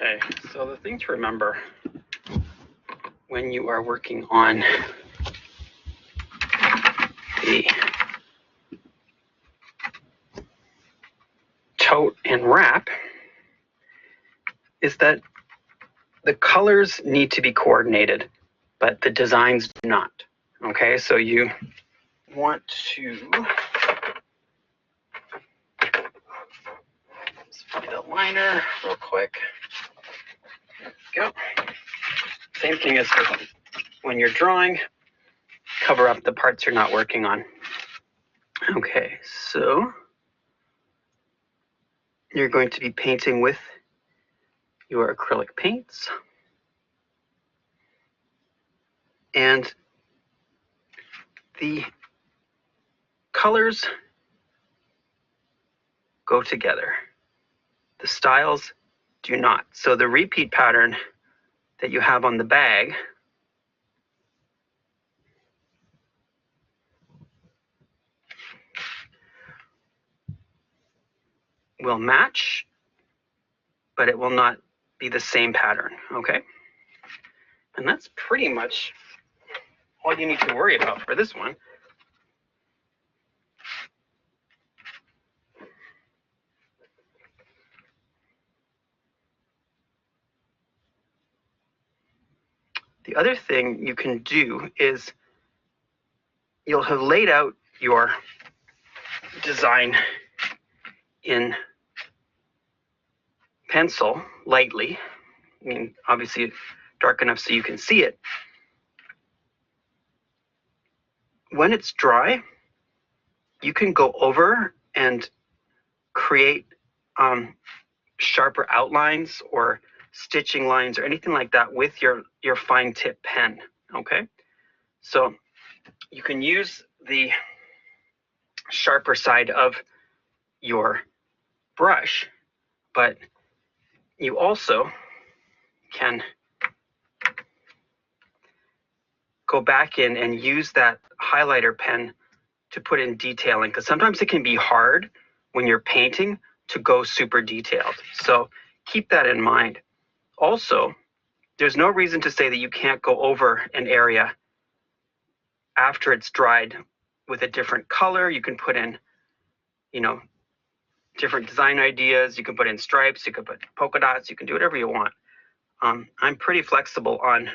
Okay, so the thing to remember when you are working on the tote and wrap is that the colors need to be coordinated, but the designs do not. Okay, so you want to just find a liner real quick. There we go. Same thing as when you're drawing, cover up the parts you're not working on. Okay, so you're going to be painting with your acrylic paints. And the colors go together. The styles do not. So the repeat pattern that you have on the bag will match, but it will not be the same pattern, okay? And that's pretty much all you need to worry about for this one. The other thing you can do is you'll have laid out your design in pencil lightly. I mean, obviously dark enough so you can see it. When it's dry, you can go over and create sharper outlines or stitching lines or anything like that with your fine tip pen, okay? So you can use the sharper side of your brush, but you also can go back in and use that highlighter pen to put in detailing, because sometimes it can be hard when you're painting to go super detailed. So keep that in mind. Also, there's no reason to say that you can't go over an area after it's dried with a different color. You can put in, different design ideas. You can put in stripes, you can put polka dots, you can do whatever you want. I'm pretty flexible on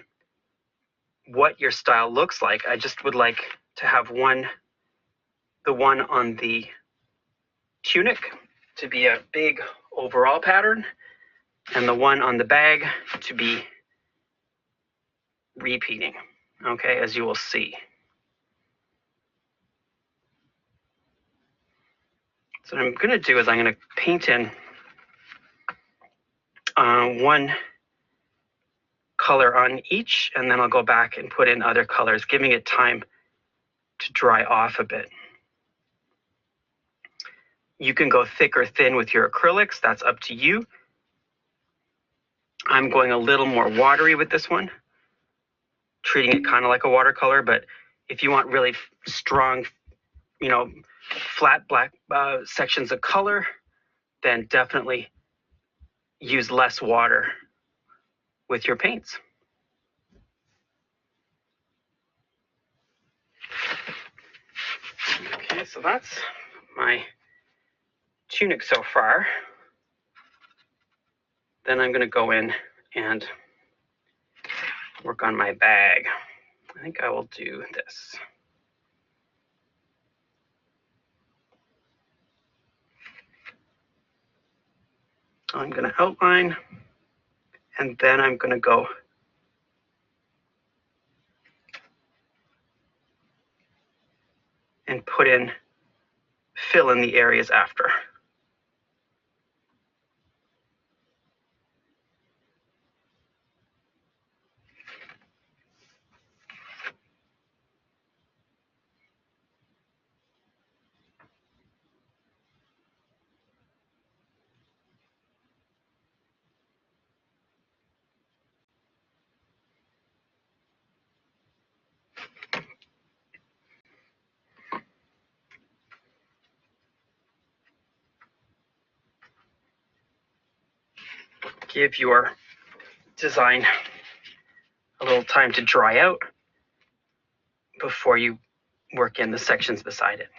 what your style looks like. I just would like to have the one on the tunic to be a big overall pattern, and the one on the bag to be repeating, okay, as you will see. So what I'm going to do is I'm going to paint in one color on each, and then I'll go back and put in other colors, giving it time to dry off a bit. You can go thick or thin with your acrylics. That's up to you. I'm going a little more watery with this one, treating it kind of like a watercolor, but if you want really strong, flat black sections of color, then definitely use less water with your paints. Okay, so that's my tunic so far. Then I'm going to go in and work on my bag. I think I will do this. I'm going to outline, and then I'm going to go and fill in the areas after. give your design a little time to dry out before you work in the sections beside it.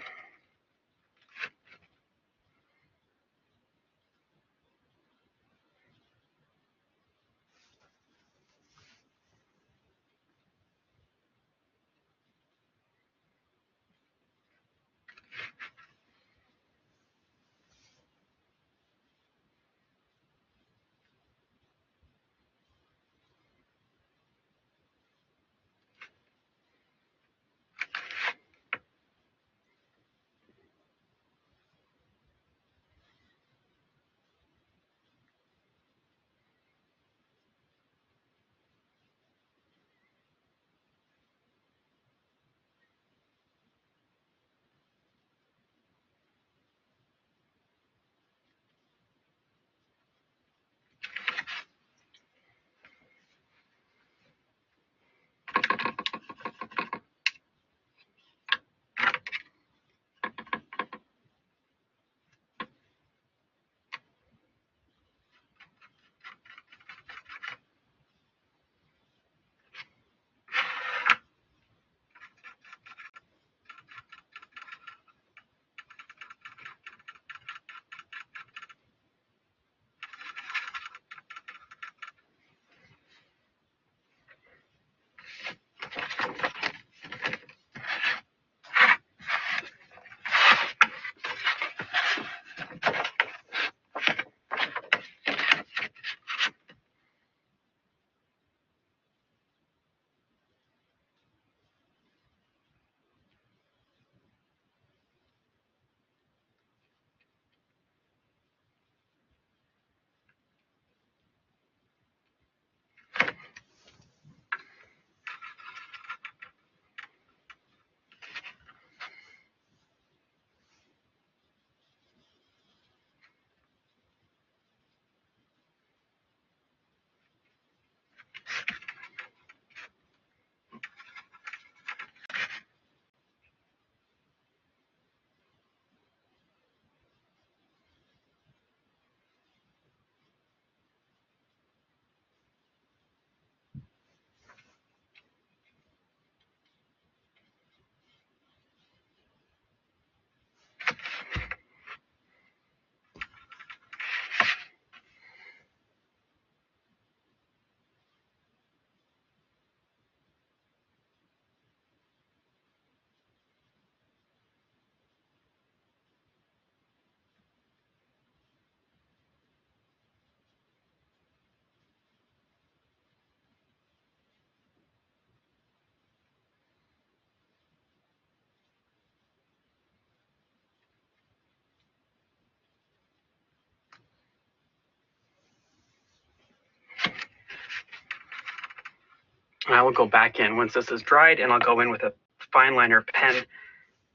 I will go back in once this is dried, and I'll go in with a fine liner pen,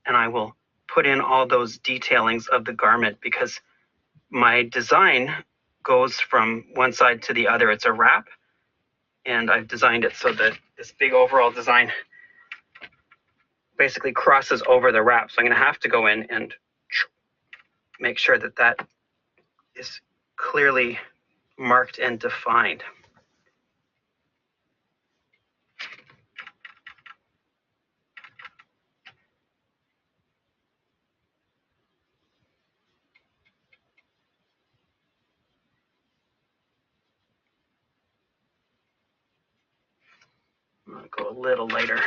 and I will put in all those detailings of the garment, because my design goes from one side to the other. It's a wrap, and I've designed it so that this big overall design basically crosses over the wrap. So I'm going to have to go in and make sure that that is clearly marked and defined. I'll go a little lighter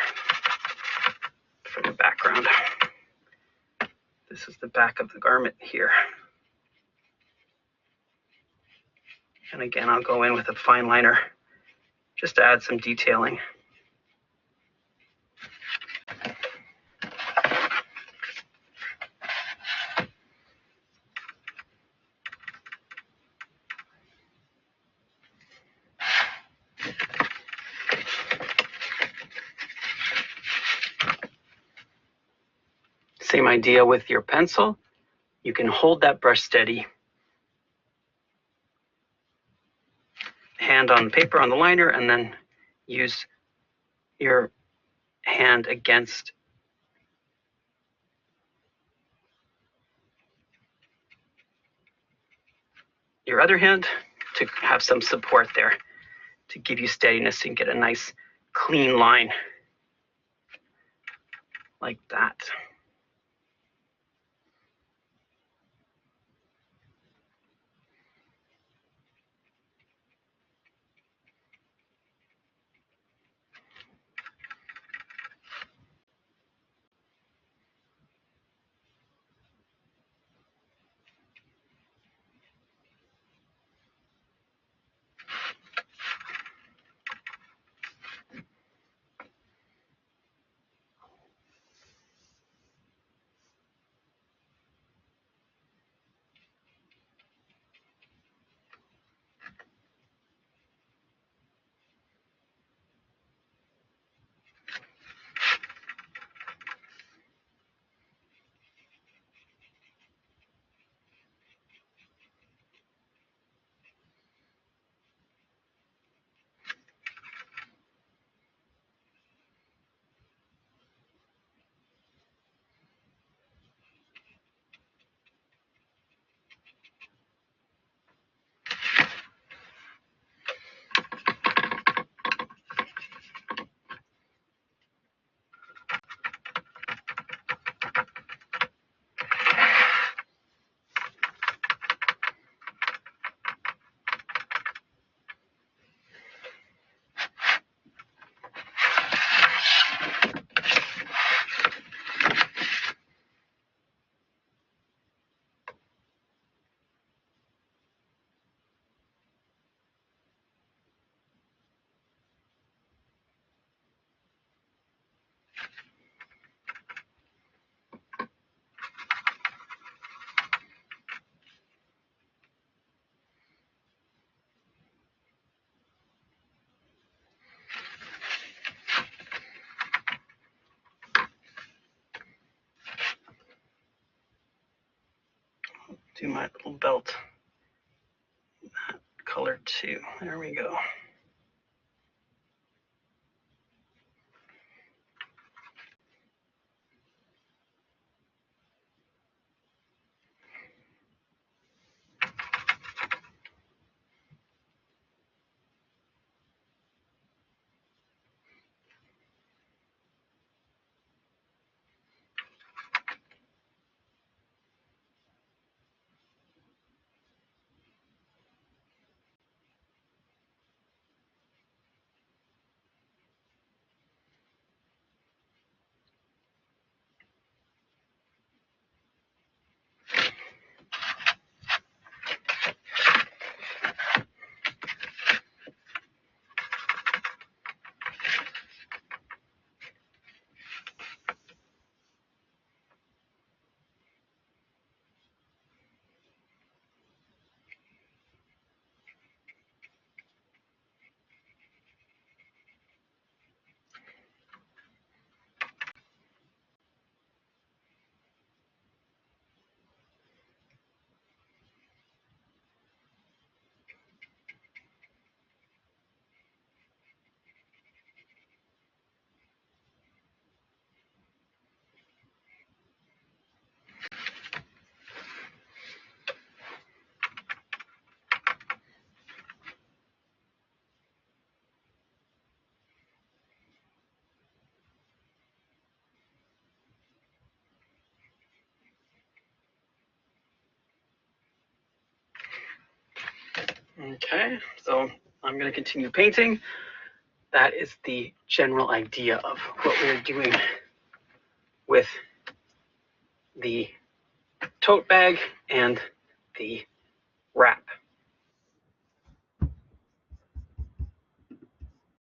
for the background. This is the back of the garment here. And again, I'll go in with a fine liner just to add some detailing. Same idea with your pencil. You can hold that brush steady, hand on the paper on the liner, and then use your hand against your other hand to have some support there to give you steadiness and get a nice clean line like that. Do my little belt that color too. There we go. Okay, so I'm going to continue painting. That is the general idea of what we're doing with the tote bag and the wrap.